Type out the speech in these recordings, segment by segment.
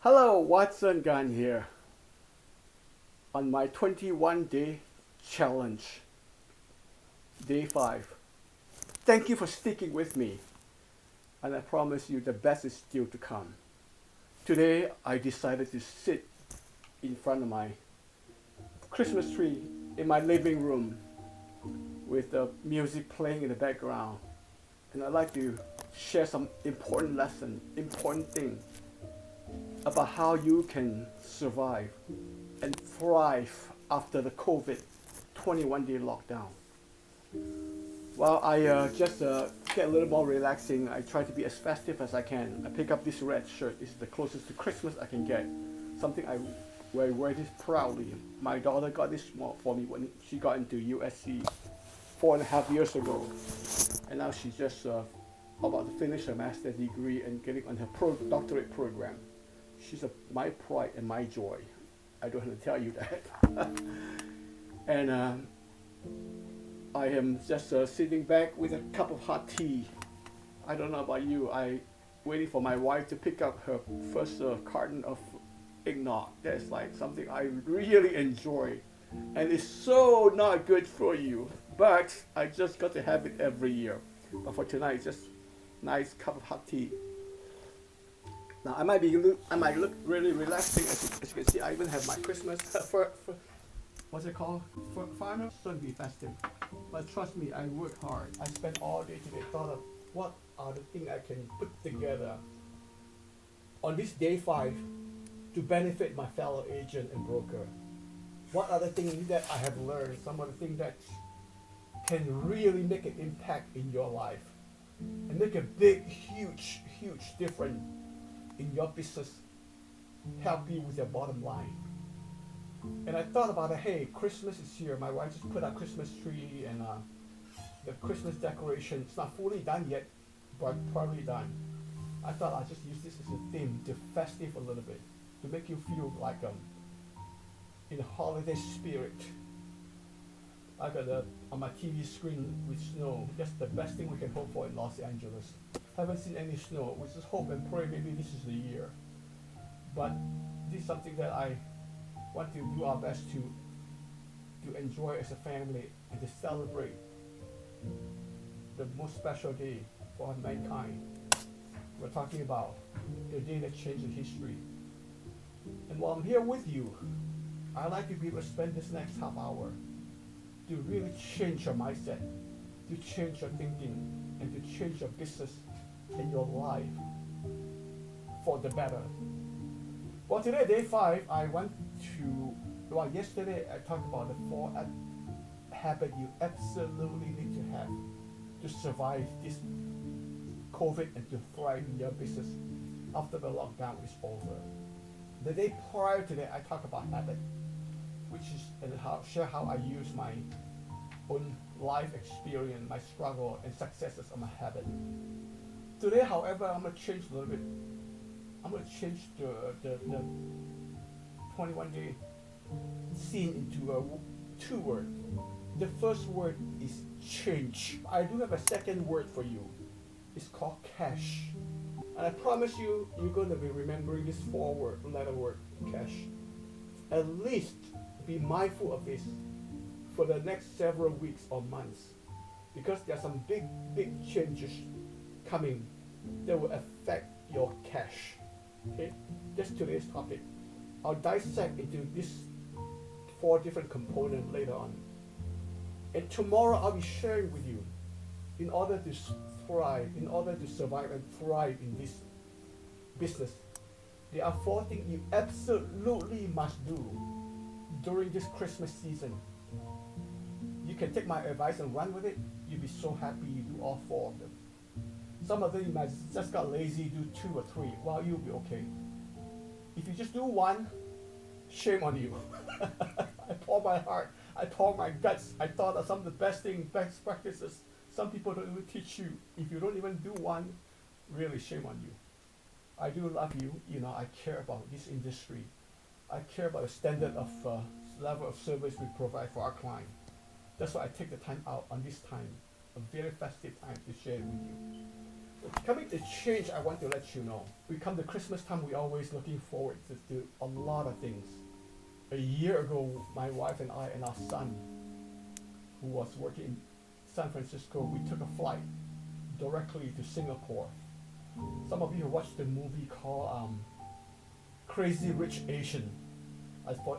Hello, Watson Gun here on my 21-day challenge, day 5. Thank you for sticking with me, and I promise you the best is still to come. Today, I decided to sit in front of my Christmas tree in my living room with the music playing in the background, and I'd like to share some important lesson, important thing about how you can survive and thrive after the COVID 21-day lockdown. While I just get a little more relaxing, I try to be as festive as I can. I pick up this red shirt. It's the closest to Christmas I can get. Something I wear this proudly. My daughter got this for me when she got into USC 4.5 years ago. And now she's just about to finish her master's degree and getting on her doctorate program. She's my pride and my joy. I don't have to tell you that. And I am just sitting back with a cup of hot tea. I don't know about you. I waiting for my wife to pick up her first carton of eggnog. That's like something I really enjoy, and it's so not good for you. But I just got to have it every year. But for tonight, it's just nice cup of hot tea. Now I might look really relaxing. As you can see, I even have my Christmas what's it called? Final shouldn't be festive. But trust me, I work hard. I spent all day today thought of what are the things I can put together on this day 5 to benefit my fellow agent and broker. What are the things that I have learned? Some of the things that can really make an impact in your life and make a big, huge difference in your business, help you with your bottom line. And I thought about it, hey, Christmas is here. My wife just put a Christmas tree and the Christmas decoration. It's not fully done yet, but probably done. I thought I'd just use this as a theme to festive a little bit, to make you feel like in a holiday spirit. I got on my TV screen with snow. That's the best thing we can hope for in Los Angeles. Haven't seen any snow. We just hope and pray maybe this is the year. But this is something that I want to do our best to enjoy as a family and to celebrate the most special day for mankind. We're talking about the day that changed the history. And while I'm here with you, I'd like to be able to spend this next half hour to really change your mindset, to change your thinking, and to change your business and your life for the better. Well, today, day 5, I went to, yesterday I talked about the 4 habits you absolutely need to have to survive this COVID and to thrive in your business after the lockdown is over. The day prior to that, I talked about habit, which is and share how I use my own life experience, my struggle and successes on my habit. Today, however, I'm gonna change a little bit. I'm gonna change the 21-day scene into 2 words. The first word is change. I do have a second word for you. It's called cash. And I promise you, you're gonna be remembering this 4-letter word, cash. At least be mindful of this for the next several weeks or months, because there are some big changes coming that will affect your cash. Okay, that's today's topic. I'll dissect into these 4 different components later on. And tomorrow I'll be sharing with you, in order to thrive, in order to survive and thrive in this business, there are 4 things you absolutely must do during this Christmas season. You can take my advice and run with it. You'll be so happy you do all 4 of them. Some of them you might just got lazy, do 2 or 3. Well, you'll be okay. If you just do 1, shame on you. I pour my heart, I pour my guts. I thought of some of the best practices. Some people don't even teach you. If you don't even do 1, really shame on you. I do love you. You know, I care about this industry. I care about the standard of level of service we provide for our client. That's why I take the time out on this time, a very festive time, to share it with you. Coming to change, I want to let you know. We come to Christmas time, we always looking forward to do a lot of things. A year ago, my wife and I and our son, who was working in San Francisco, we took a flight directly to Singapore. Some of you have watched the movie called Crazy Rich Asian.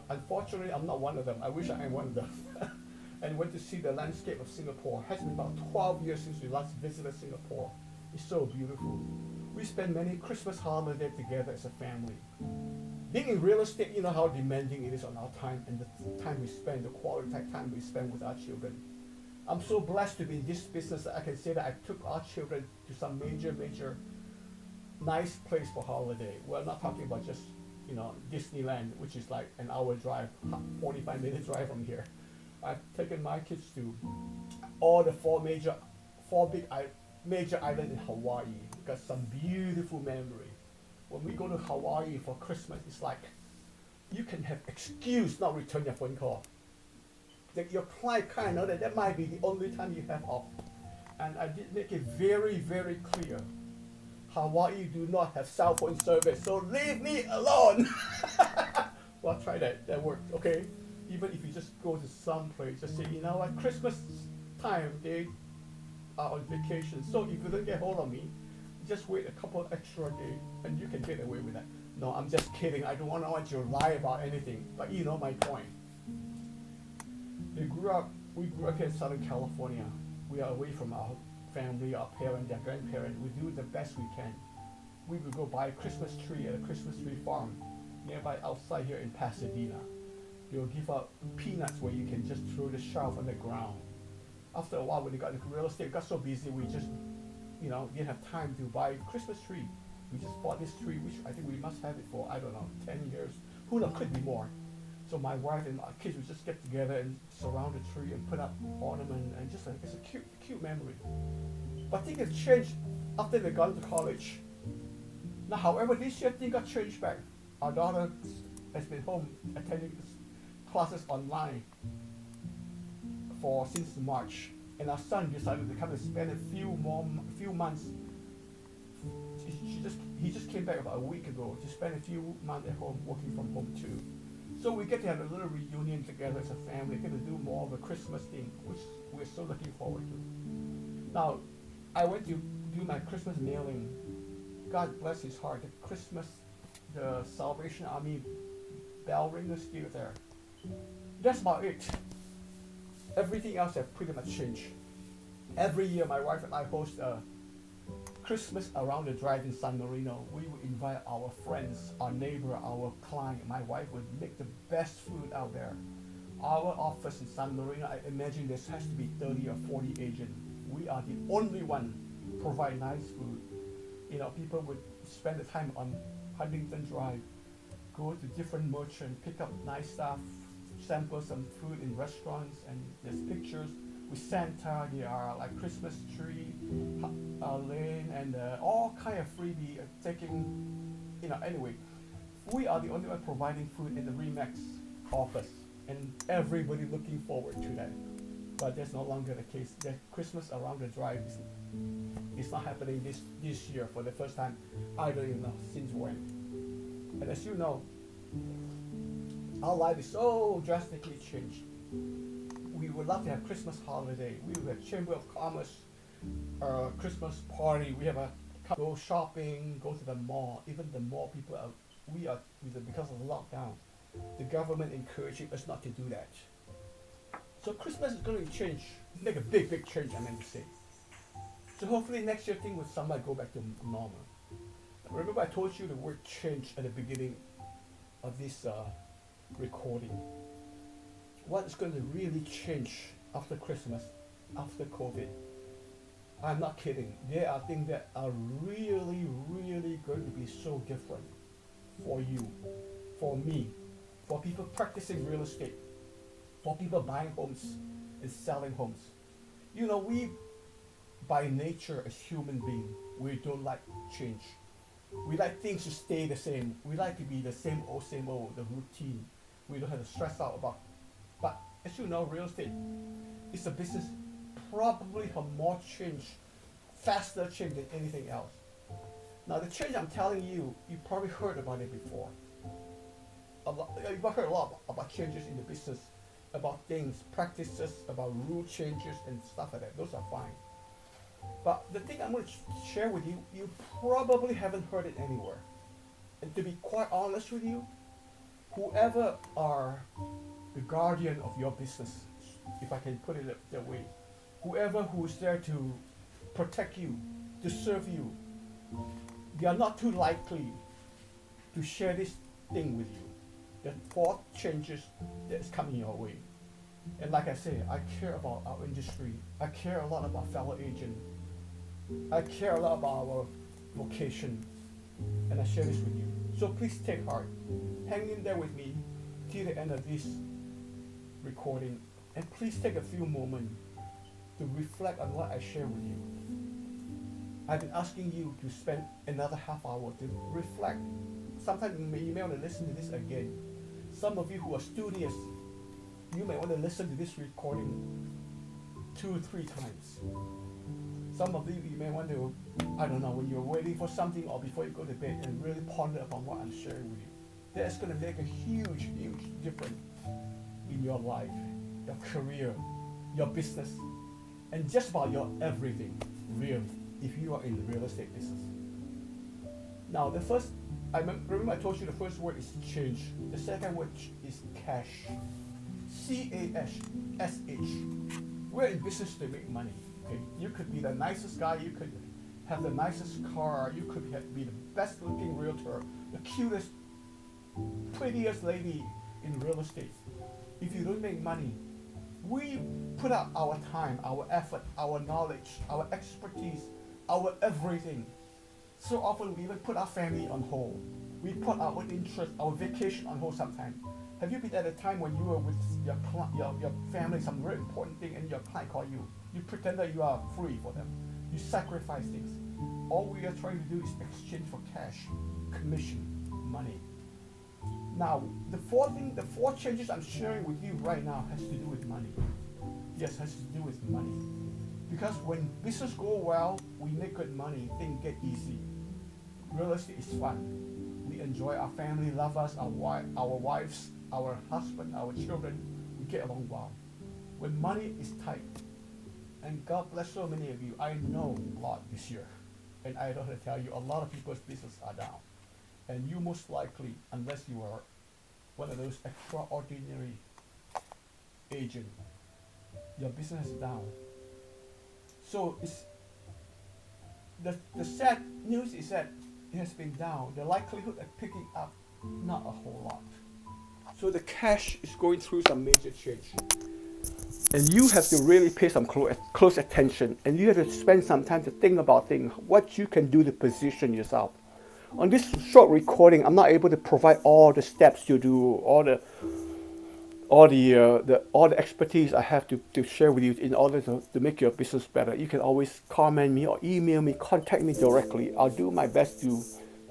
Unfortunately, I'm not one of them. I wish I am one of them. And went to see the landscape of Singapore. It has been about 12 years since we last visited Singapore. It's so beautiful. We spend many Christmas holidays together as a family. Being in real estate, you know how demanding it is on our time and the time we spend, the quality time we spend with our children. I'm so blessed to be in this business that I can say that I took our children to some major nice place for holiday. We're not talking about just, Disneyland, which is like an hour drive, 45 minutes drive from here. I've taken my kids to all the four big major islands in Hawaii. We got some beautiful memory. When we go to Hawaii for Christmas, it's like you can have excuse not return your phone call. That your client kind of know that might be the only time you have off. And I did make it very, very clear. Hawaii do not have cell phone service, so leave me alone. Well, try that. That worked, okay? Even if you just go to some place, just say, you know what, Christmas time, they are on vacation. So if you don't get hold of me, just wait a couple extra days and you can get away with that. No, I'm just kidding. I don't want you to lie about anything, but you know my point. We grew up here in Southern California. We are away from our family, our parents, their grandparents. We do the best we can. We would go buy a Christmas tree at a Christmas tree farm nearby outside here in Pasadena. They'll give out peanuts where you can just throw the shelf on the ground. After a while, when they got into real estate, got so busy, we just, didn't have time to buy a Christmas tree. We just bought this tree, which I think we must have it for, 10 years. Who knows, could be more. So my wife and my kids would just get together and surround the tree and put up ornament and just it's a cute memory. But things have changed after they got into college. Now, however, this year things got changed back. Our daughter has been home attending classes online since March, and our son decided to come and spend a few months. He just came back about a week ago to spend a few months at home, working from home too. So we get to have a little reunion together as a family, get to do more of a Christmas thing, which we're so looking forward to. Now, I went to do my Christmas mailing. God bless his heart, the Salvation Army bell ringer is still there. That's about it. Everything else has pretty much changed. Every year my wife and I host a Christmas around the drive in San Marino. We would invite our friends, our neighbor, our client. My wife would make the best food out there. Our office in San Marino, I imagine there has to be 30 or 40 agents. We are the only one provide nice food. People would spend the time on Huntington Drive, go to different merchants, pick up nice stuff, sample some food in restaurants, and there's pictures with Santa. There are like Christmas tree, lane, and all kind of freebie anyway. We are the only one providing food in the Remax office, and everybody looking forward to that. But that's no longer the case. The Christmas around the drive is not happening this year for the first time. I don't even know since when. And as you know, our life is so drastically changed. We would love to have Christmas holiday. We would have Chamber of Commerce Christmas party. We have go shopping, go to the mall. Even the mall people because of the lockdown, the government encouraging us not to do that. So Christmas is going to change, make a big change, I meant to say. So hopefully next year things will somewhat go back to normal. Remember I told you the word change at the beginning of this recording. What is going to really change after Christmas, after COVID? I'm not kidding. There are things that are really going to be so different for you, for me, for people practicing real estate, for people buying homes and selling homes. We, by nature as human beings, we don't like change. We like things to stay the same. We like to be the same old, the routine. We don't have to stress out about. But as you know, real estate is a business probably have more change faster change than anything else. Now the change I'm telling you, you probably heard about it before. You've heard a lot about changes in the business, about things, practices, about rule changes and stuff like that. Those are fine. But the thing I'm going to share with you, you probably haven't heard it anywhere. And to be quite honest with you, whoever are the guardian of your business, if I can put it that way, whoever who's there to protect you, to serve you, they are not too likely to share this thing with you. The 4 changes that is coming your way. And like I say, I care about our industry. I care a lot about fellow agents. I care a lot about our vocation. And I share this with you. So please take heart. Hang in there with me till the end of this recording. And please take a few moments to reflect on what I share with you. I've been asking you to spend another half hour to reflect. Sometimes you may want to listen to this again. Some of you who are studious, you may want to listen to this recording 2 or 3 times. Some of you may want to, I don't know, when you're waiting for something or before you go to bed and really ponder upon what I'm sharing with you. That's going to make a huge, huge difference in your life, your career, your business, and just about your everything, really, if you are in the real estate business. Now, the first, remember I told you the first word is change. The second word is cash. C-A-S-H. We're in business to make money. Okay? You could be the nicest guy, you could have the nicest car, you could be the best looking realtor, the cutest, prettiest lady in real estate. If you don't make money, we put out our time, our effort, our knowledge, our expertise, our everything. So often we even put our family on hold. We put our interest, our vacation on hold sometimes. Have you been at a time when you were with your family, some very important thing, and your client called you? You pretend that you are free for them. You sacrifice things. All we are trying to do is exchange for cash, commission, money. Now, the 4 changes I'm sharing with you right now has to do with money. Yes, has to do with money. Because when business go well, we make good money, things get easy. Real estate is fun. We enjoy our family, love us, our wives, our husband, our children. We get along well. When money is tight, and God bless so many of you, I know a lot this year, and I don't have to tell you, a lot of people's business are down. And you most likely, unless you are one of those extraordinary agents, your business is down. So it's the sad news is that it has been down. The likelihood of picking up, not a whole lot. So the cash is going through some major change. And you have to really pay some close attention, and you have to spend some time to think about things, what you can do to position yourself. On this short recording, I'm not able to provide all the steps you do, all the expertise I have to share with you in order to make your business better. You can always comment me or email me, contact me directly. I'll do my best to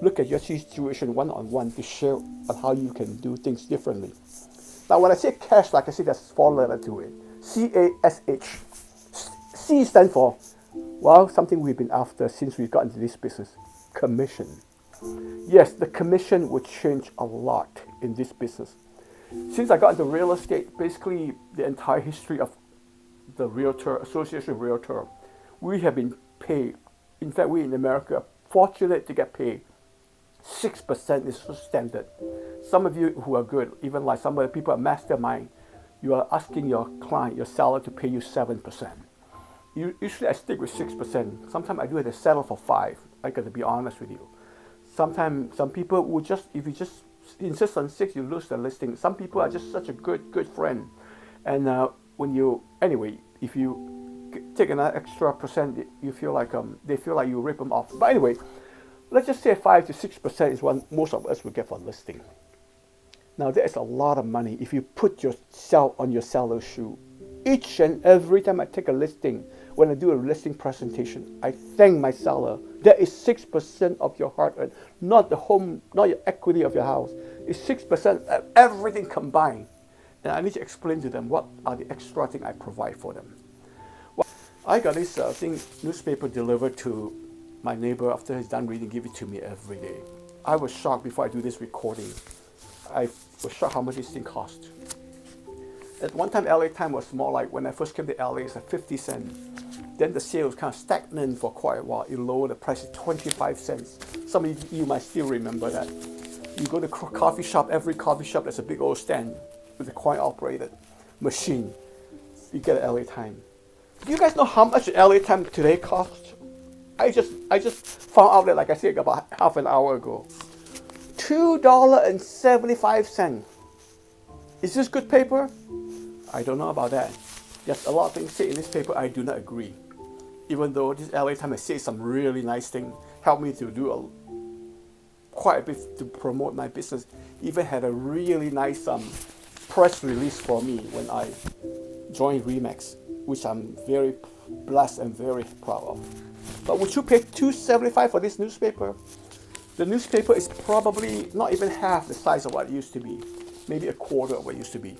look at your situation one-on-one to share on how you can do things differently. Now, when I say cash, like I said, there's 4 letters to it. C-A-S-H. C stands for, well, something we've been after since we got into this business. Commission. Yes, the commission would change a lot in this business. Since I got into real estate, basically the entire history of the Realtor Association of Realtor, we have been paid. In fact, we in America are fortunate to get paid. 6% is so standard. Some of you who are good, even like some of the people at Mastermind, you are asking your client, your seller, to pay you 7%. Usually I stick with 6%. Sometimes I do it to settle for 5%. I got to be honest with you. Sometimes some people will just, if you just insist on 6%, you lose the listing. Some people are just such a good friend. And if you take another extra percent, you feel like they feel like you rip them off. But anyway, let's just say 5 to 6% is what most of us will get for listing. Now that is a lot of money if you put yourself on your seller's shoe. Each and every time I take a listing, when I do a listing presentation, I thank my seller. That is 6% of your hard earned, not the home, not your equity of your house. It's 6% of everything combined. And I need to explain to them what are the extra things I provide for them. Well, I got this newspaper delivered to my neighbor after he's done reading, give it to me every day. I was shocked before I do this recording. I was shocked how much this thing cost. At one time, LA Time was more like, when I first came to LA, it's like 50 cents. Then the sale was kind of stagnant for quite a while. It lowered the price to 25 cents. Some of you might still remember that. You go to coffee shop, every coffee shop, there's a big old stand with a coin-operated machine. You get an LA Time. Do you guys know how much an LA Time today costs? I just found out that, like I said, about half an hour ago. $2.75. Is this good paper? I don't know about that. There's a lot of things said in this paper I do not agree. Even though this LA Time has said some really nice things, helped me to do quite a bit to promote my business. Even had a really nice press release for me when I joined Remax, which I'm very blessed and very proud of. But would you pay $2.75 for this newspaper? The newspaper is probably not even half the size of what it used to be. Maybe a quarter of what it used to be.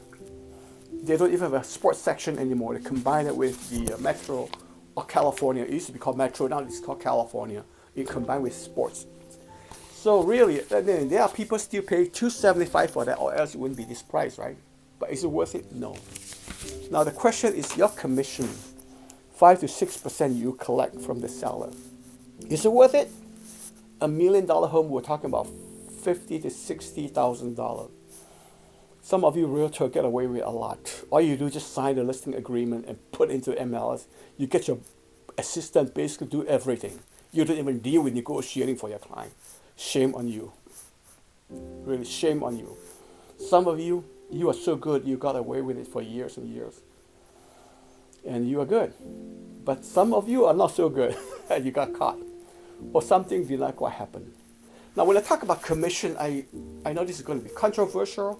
They don't even have a sports section anymore. They combine it with the Metro or California. It used to be called Metro, now it's called California. It combined with sports. So really, there are people still pay $2.75 for that, or else it wouldn't be this price, right? But is it worth it? No. Now the question is your commission, 5 to 6% you collect from the seller. Is it worth it? $1 million home, we're talking about $50,000 to $60,000. Some of you realtors get away with a lot. All you do is just sign the listing agreement and put into MLS. You get your assistant basically do everything. You don't even deal with negotiating for your client. Shame on you. Really, shame on you. Some of you, you are so good, you got away with it for years and years. And you are good. But some of you are not so good and you got caught. Or something did not quite happen. Now when I talk about commission, I know this is going to be controversial,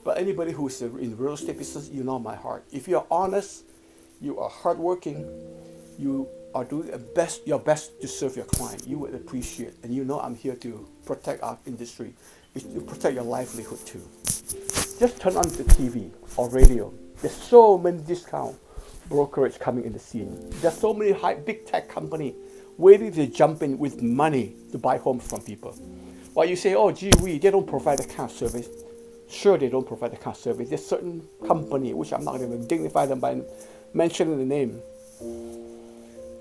but anybody who is in real estate business, you know my heart. If you are honest, you are hardworking, you are doing your best to serve your client, you would appreciate. And you know I'm here to protect our industry, is to protect your livelihood too. Just turn on the TV or radio. There's so many discount brokerage coming in the scene. There's so many big tech company waiting to jump in with money to buy homes from people. While you say, oh gee whiz, they don't provide that kind of service. Sure, they don't provide that kind of service. There's certain company, which I'm not going to dignify them by mentioning the name.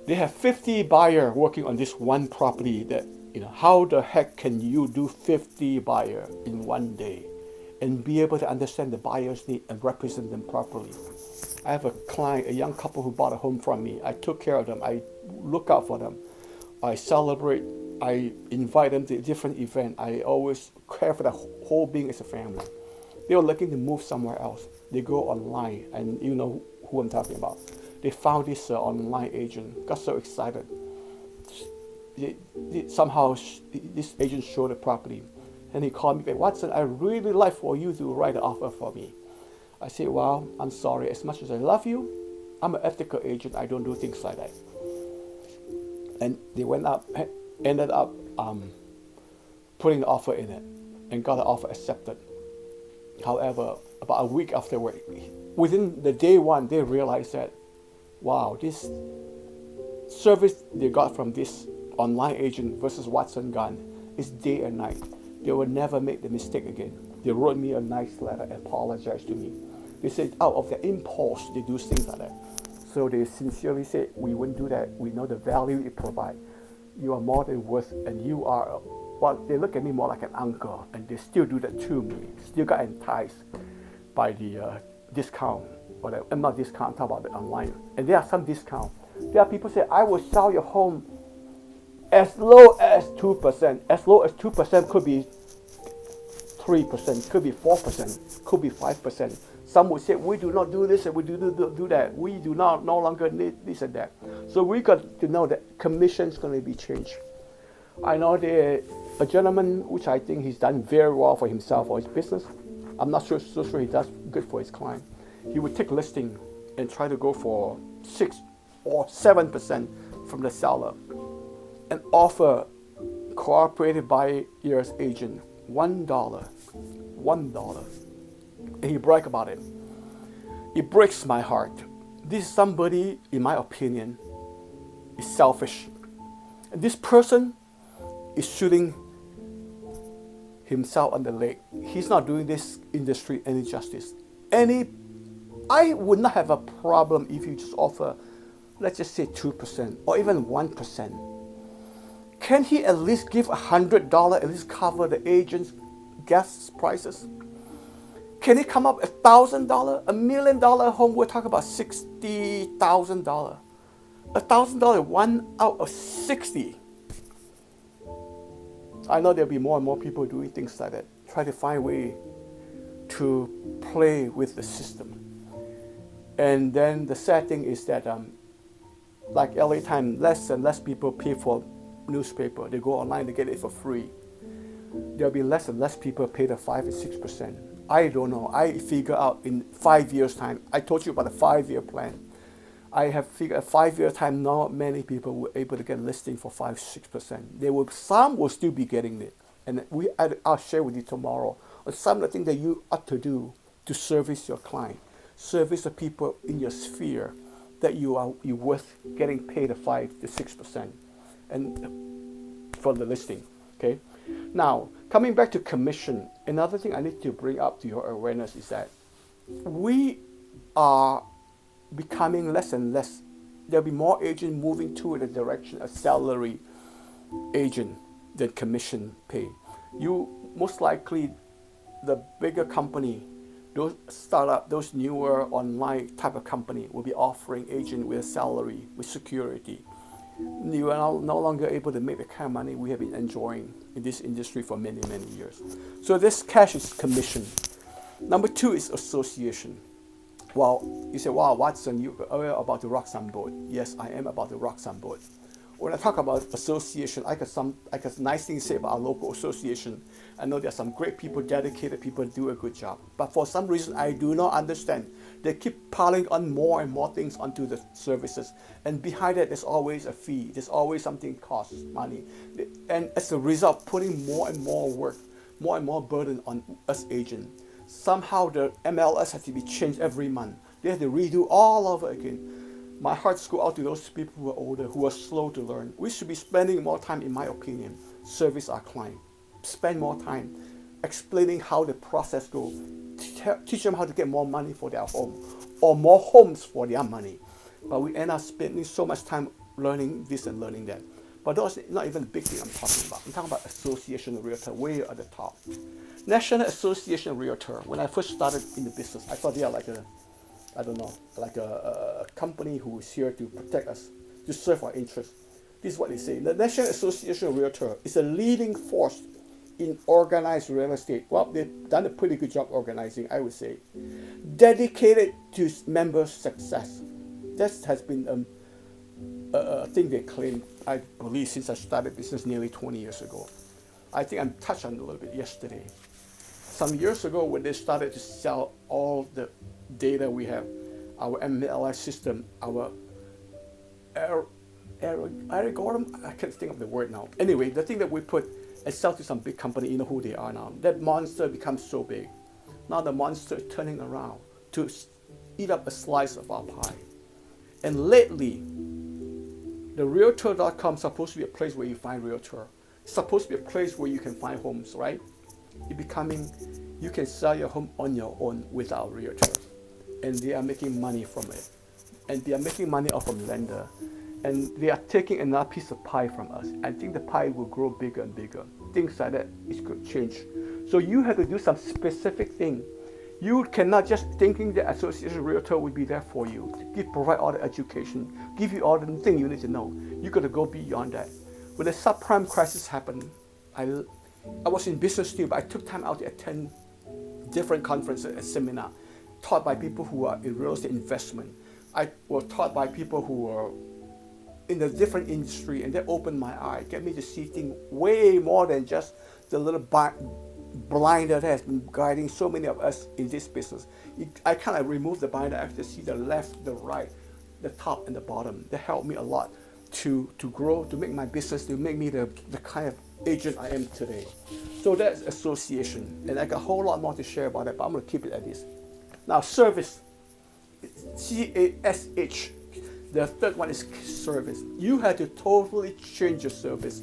They have 50 buyers working on this one property that, how the heck can you do 50 buyers in one day and be able to understand the buyer's need and represent them properly? I have a client, a young couple who bought a home from me. I took care of them. I look out for them. I celebrate. I invite them to different events. I always care for the whole being as a family. They were looking to move somewhere else. They go online, and you know who I'm talking about. They found this online agent, got so excited. Somehow this agent showed the property, and he called me back, Watson, I really like for you to write an offer for me. I said, well, I'm sorry, as much as I love you, I'm an ethical agent, I don't do things like that. And they ended up putting the offer in it, and got the offer accepted. However, about a week afterward, within the day one, they realized that, wow, this service they got from this online agent versus Watson Gun is day and night. They will never make the mistake again. They wrote me a nice letter, apologized to me. They said out of their impulse, they do things like that. So they sincerely said, we wouldn't do that. We know the value it provides. You are more than worth, and you are, well, they look at me more like an uncle, and they still do that to me. Still got enticed by the discount, or not discount, I'm talking about the online. And there are some discount. There are people say, I will sell your home as low as 2%. As low as 2% could be 3%, could be 4%, could be 5%. Some would say, we do not do this and we do that. We do not no longer need this and that. So we got to know that commission is going to be changed. I know a gentleman, which I think he's done very well for himself or his business. I'm not so sure he does good for his client. He would take listing and try to go for 6 or 7% from the seller and offer cooperative buyer's agent $1. And he brag about it. It breaks my heart. This is somebody, in my opinion, is selfish. And this person is shooting himself on the leg. He's not doing this industry any justice. I would not have a problem if you just offer, let's just say 2% or even 1%. Can he at least give $100, at least cover the agent's gas prices? Can he come up with $1,000? $1 million home, we're talking about $60,000. $1,000, 1 out of 60. I know there'll be more and more people doing things like that. Try to find a way to play with the system. And then the sad thing is that, like LA Times, less and less people pay for newspaper. They go online to get it for free. There'll be less and less people pay the 5 and 6%. I don't know. I figure out in 5 years' time. I told you about a 5-year plan. I have figured a 5-year time, not many people were able to get a listing for 5-6%. Some will still be getting it, and I'll share with you tomorrow on some of the things that you ought to do to service your client, service the people in your sphere that you're worth getting paid a 5-6%, and for the listing. Okay. Now coming back to commission, another thing I need to bring up to your awareness is that we are becoming less and less. There'll be more agents moving to the direction of salary agent than commission pay. You most likely, the bigger company, those startup, those newer online type of company will be offering agent with a salary, with security. You are no longer able to make the kind of money we have been enjoying in this industry for many, many years. So this cash is commission. Number 2 is association. Well, you say, wow, Watson, you are about to rock some boat. Yes, I am about to rock some boat. When I talk about association, I got nice things to say about our local association. I know there are some great people, dedicated people do a good job. But for some reason, I do not understand. They keep piling on more and more things onto the services. And behind that, there's always a fee. There's always something costs money. And as a result, putting more and more work, more and more burden on us agents. Somehow the MLS has to be changed every month. They have to redo all over again. My hearts go out to those people who are older, who are slow to learn. We should be spending more time, in my opinion, service our client. Spend more time explaining how the process goes. Teach them how to get more money for their home or more homes for their money. But we end up spending so much time learning this and learning that. But those not even the big thing I'm talking about. I'm talking about Association of Realtors, way at the top. National Association of Realtors. When I first started in the business, I thought they are like a company who is here to protect us, to serve our interests. This is what they say. The National Association of Realtors is a leading force in organized real estate. Well, they've done a pretty good job organizing, I would say. Dedicated to members' success. That has been a thing they claim, I believe, since I started business nearly 20 years ago. I think I touched on it a little bit yesterday. Some years ago, when they started to sell all the data we have, our MLS system, our algorithm, I can't think of the word now. Anyway, the thing that we put and sell to some big company, you know who they are now. That monster becomes so big. Now the monster is turning around to eat up a slice of our pie. And lately, the Realtor.com is supposed to be a place where you find realtor. It's supposed to be a place where you can find homes, right? It's becoming, you can sell your home on your own without a realtor. And they are making money from it. And they are making money off of lender. And they are taking another piece of pie from us. I think the pie will grow bigger and bigger. Things like that is going to change. So you have to do some specific thing. You cannot just thinking the Association Realtor will be there for you, provide all the education, give you all the things you need to know. You got to go beyond that. When the subprime crisis happened, I was in business still, but I took time out to attend different conferences and seminars, taught by people who are in real estate investment. I was taught by people who are in a different industry, and that opened my eye, get me to see things way more than just the little blind that has been guiding so many of us in this business. I kind of removed the blind. I have to see the left, the right, the top, and the bottom. That helped me a lot to grow, to make my business, to make me the kind of agent I am today. So that's association, and I got a whole lot more to share about it, but I'm going to keep it at this. Now, service, CASH, The third one is service. You have to totally change your service.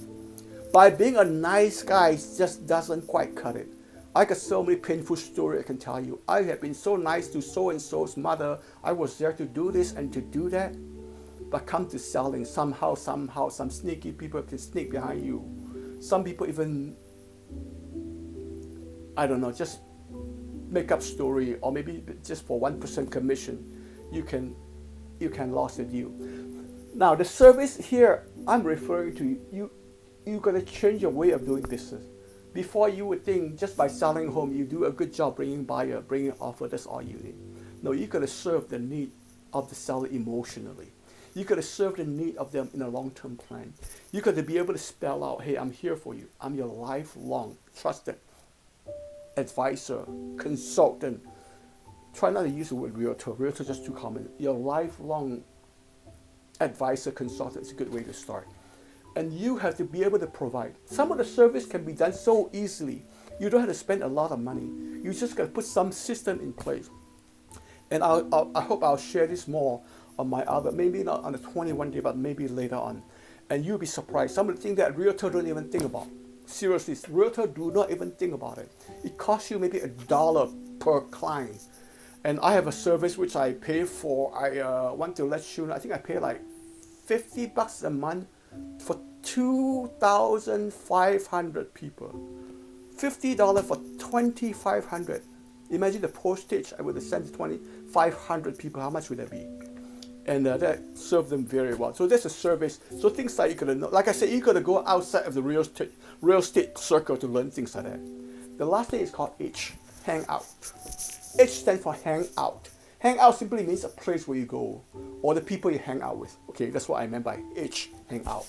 By being a nice guy just doesn't quite cut it. I got so many painful stories I can tell you. I have been so nice to so-and-so's mother. I was there to do this and to do that. But come to selling, somehow, some sneaky people can sneak behind you. Some people even, I don't know, just make up story, or maybe just for 1% commission, you can lose the deal. Now the service here I'm referring to, you gotta change your way of doing business. Before you would think just by selling home you do a good job bringing buyer, bringing offer, that's all you need. No, you gotta serve the need of the seller emotionally. You gotta serve the need of them in a long-term plan. You gotta be able to spell out, hey, I'm here for you. I'm your lifelong trusted advisor, consultant. Try not to use the word realtor. Realtor is just too common. Your lifelong advisor, consultant is a good way to start. And you have to be able to provide. Some of the service can be done so easily. You don't have to spend a lot of money. You just got to put some system in place. And I hope I'll share this more on my other, maybe not on the 21 day, but maybe later on. And you'll be surprised. Some of the things that realtor don't even think about. Seriously, realtor do not even think about it. It costs you maybe $1 per client. And I have a service which I pay for. I want to let you know, I think I pay like $50 a month for 2,500 people. $50 for 2,500. Imagine the postage I would have sent to 2,500 people. How much would that be? And that served them very well. So that's a service. So things like you gotta know, like I said, you gotta go outside of the real estate circle to learn things like that. The last thing is called H, Hangout. H stands for Hangout. Hangout simply means a place where you go, or the people you hang out with. Okay, that's what I meant by H, Hangout.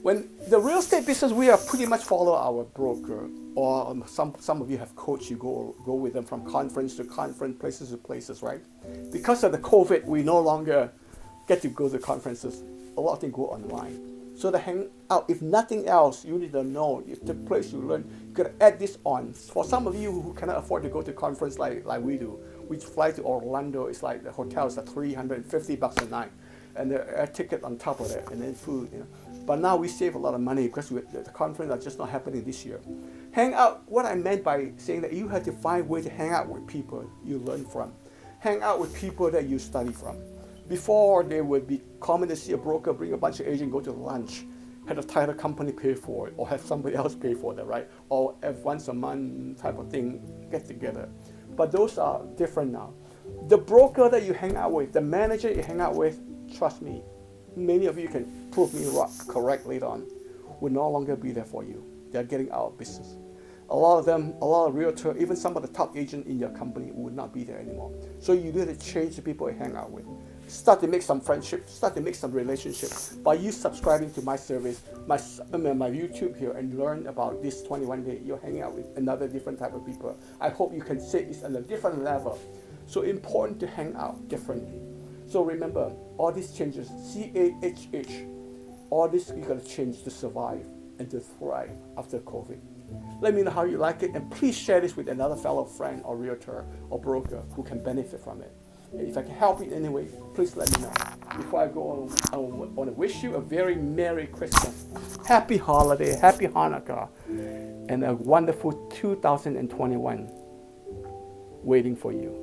When the real estate business, we are pretty much follow our broker, or some of you have coached, you go with them from conference to conference, places to places, right? Because of the COVID, we no longer get to go to conferences. A lot of things go online. So the Hangout, if nothing else, you need to know, it's the place you learn. You gotta add this on. For some of you who cannot afford to go to conference like we do, we fly to Orlando, it's like the hotel is like $350 a night, and the air ticket on top of that, and then food, you know. But now we save a lot of money because the conference are just not happening this year. Hang out, what I meant by saying that you have to find a way to hang out with people you learn from. Hang out with people that you study from. Before, they would be common to see a broker bring a bunch of agents, go to lunch, have a title company pay for it, or have somebody else pay for that, right? Or have once a month type of thing, get together. But those are different now. The broker that you hang out with, the manager you hang out with, trust me, many of you can prove me correct later on, will no longer be there for you. They're getting out of business. A lot of them, a lot of realtors, even some of the top agents in your company would not be there anymore. So you need to change the people you hang out with. Start to make some friendships, start to make some relationships. By you subscribing to my service, my YouTube here, and learn about this 21 day, you're hanging out with another different type of people. I hope you can say it's on a different level. So important to hang out differently. So remember, all these changes, CAHH, all this you gotta change to survive and to thrive after COVID. Let me know how you like it, and please share this with another fellow friend or realtor or broker who can benefit from it. And if I can help you in any way, please let me know. Before I go, I want to wish you a very Merry Christmas, Happy Holiday, Happy Hanukkah, and a wonderful 2021 waiting for you.